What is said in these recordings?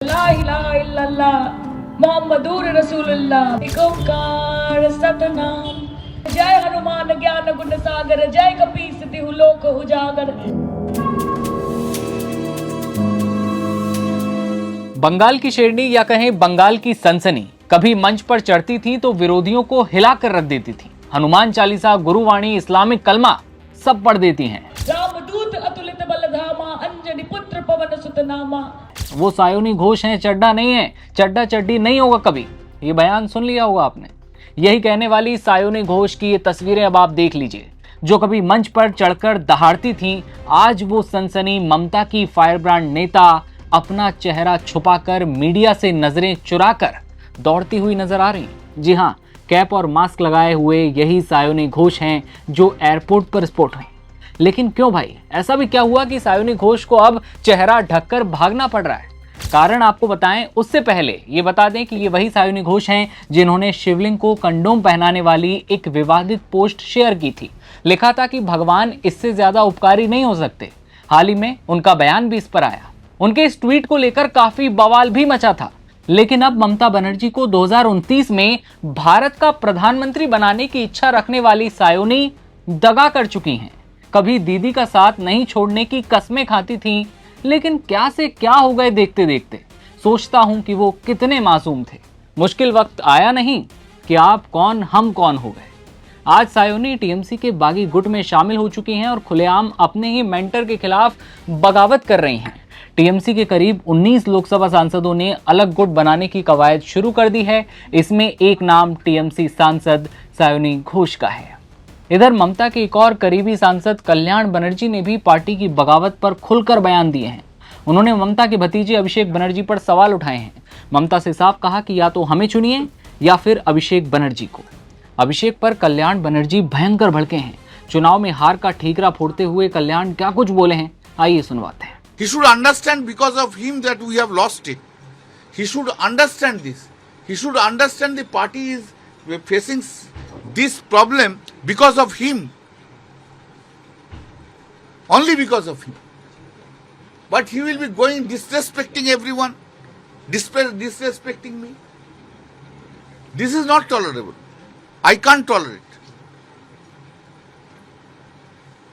ला इलाहा इल्लल्लाह मोहम्मदुर रसूलुल्लाह एक ओंकार सतनाम। जय हनुमान ज्ञान गुण सागर, जय कपीस तिहु लोक उजागर। बंगाल की शेरनी या कहें बंगाल की सनसनी कभी मंच पर चढ़ती थी तो विरोधियों को हिलाकर रख देती थी। हनुमान चालीसा, गुरुवाणी, इस्लामिक कलमा सब पढ़ देती हैं। रामदूत अतुलित बलधामा, अंजनी पुत्र पवन सुत नामा। वो सायोनी घोष हैं, चड्डा नहीं है। चड्डा चड्डी नहीं होगा कभी। ये बयान सुन लिया होगा आपने। यही कहने वाली सायोनी घोष की ये तस्वीरें अब आप देख लीजिए, जो कभी मंच पर चढ़कर दहाड़ती थीं, आज वो सनसनी ममता की फायरब्रांड नेता अपना चेहरा छुपाकर मीडिया से नजरें चुराकर दौड़ती हुई नजर आ रही। जी हाँ, कैप और मास्क लगाए हुए यही सायोनी घोष हैं जो एयरपोर्ट पर स्पॉट हुई। लेकिन क्यों भाई, ऐसा भी क्या हुआ कि सायोनी घोष को अब चेहरा ढककर भागना पड़ रहा है? कारण आपको बताएं, उससे पहले ये बता दें कि ये वही सायोनी घोष हैं जिन्होंने शिवलिंग को कंडोम पहनाने वाली एक विवादित पोस्ट शेयर की थी। लिखा था कि भगवान इससे ज्यादा उपकारी नहीं हो सकते। हाल ही में उनका बयान भी इस पर आया। उनके इस ट्वीट को लेकर काफी बवाल भी मचा था। लेकिन अब ममता बनर्जी को 2029 में भारत का प्रधानमंत्री बनाने की इच्छा रखने वाली सायोनी दगा कर चुकी हैं। कभी दीदी का साथ नहीं छोड़ने की कस्में खाती थीं, लेकिन क्या से क्या हो गए देखते देखते। सोचता हूं कि वो कितने मासूम थे। मुश्किल वक्त आया नहीं कि आप कौन हम कौन हो गए। आज सायोनी टीएमसी के बागी गुट में शामिल हो चुकी हैं और खुलेआम अपने ही मेंटर के खिलाफ बगावत कर रही हैं। टीएमसी के करीब 19 लोकसभा सांसदों ने अलग गुट बनाने की कवायद शुरू कर दी है। इसमें एक नाम टीएमसी सांसद सायोनी घोष का है। इधर ममता के एक और करीबी सांसद कल्याण बनर्जी ने भी पार्टी की बगावत पर खुलकर बयान दिए हैं। उन्होंने ममता के भतीजे अभिषेक बनर्जी पर सवाल उठाए हैं। ममता से साफ कहा कि या तो हमें चुनिए या फिर अभिषेक बनर्जी को। अभिषेक पर कल्याण बनर्जी भयंकर भड़के हैं। चुनाव में हार का ठीकरा फोड़ते हुए कल्याण क्या कुछ बोले हैं, आइए सुनवाते हैं। He should understand because of him that we have lost it. He should understand this. He should understand the party is facing this problem because of him. Only because of him. But he will be going disrespecting everyone, disrespecting me. This is not tolerable. I can't tolerate.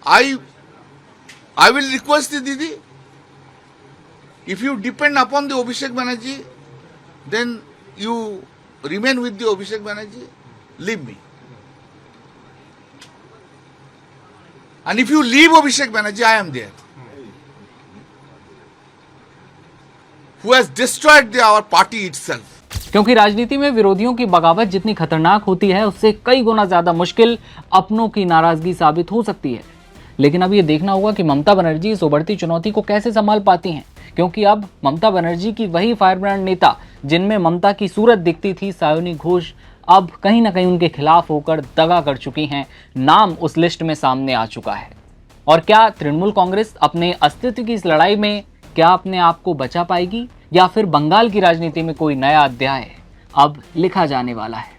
I will request the Didi, if you depend upon the Abhishek Banerjee, then you remain with the Abhishek Banerjee, leave me. And if you leave Abhishek Banerjee, I am there. Who has destroyed our party itself. क्योंकि राजनीति में विरोधियों की बगावत जितनी खतरनाक होती है, उससे कई गुना ज्यादा मुश्किल अपनों की नाराजगी साबित हो सकती है। लेकिन अब ये देखना होगा कि ममता बनर्जी इस उभरती चुनौती को कैसे संभाल पाती हैं, क्योंकि अब ममता बनर्जी की वही फायरब्रांड नेता जिनमें ममता की सूरत दिखती थी, सायोनी घोष, अब कहीं ना कहीं उनके खिलाफ होकर दगा कर चुकी हैं। नाम उस लिस्ट में सामने आ चुका है। और क्या तृणमूल कांग्रेस अपने अस्तित्व की इस लड़ाई में क्या अपने आप को बचा पाएगी, या फिर बंगाल की राजनीति में कोई नया अध्याय अब लिखा जाने वाला है?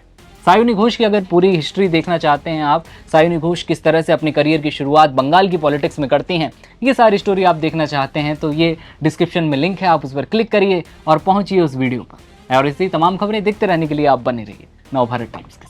सायोनी घोष की अगर पूरी हिस्ट्री देखना चाहते हैं आप, सायोनी घोष किस तरह से अपनी करियर की शुरुआत बंगाल की पॉलिटिक्स में करती हैं, ये सारी स्टोरी आप देखना चाहते हैं तो ये डिस्क्रिप्शन में लिंक है, आप उस पर क्लिक करिए और पहुंचिए उस वीडियो पर। और इसी तमाम खबरें देखते रहने के लिए आप बने रहिए नवभारत टाइम्स के।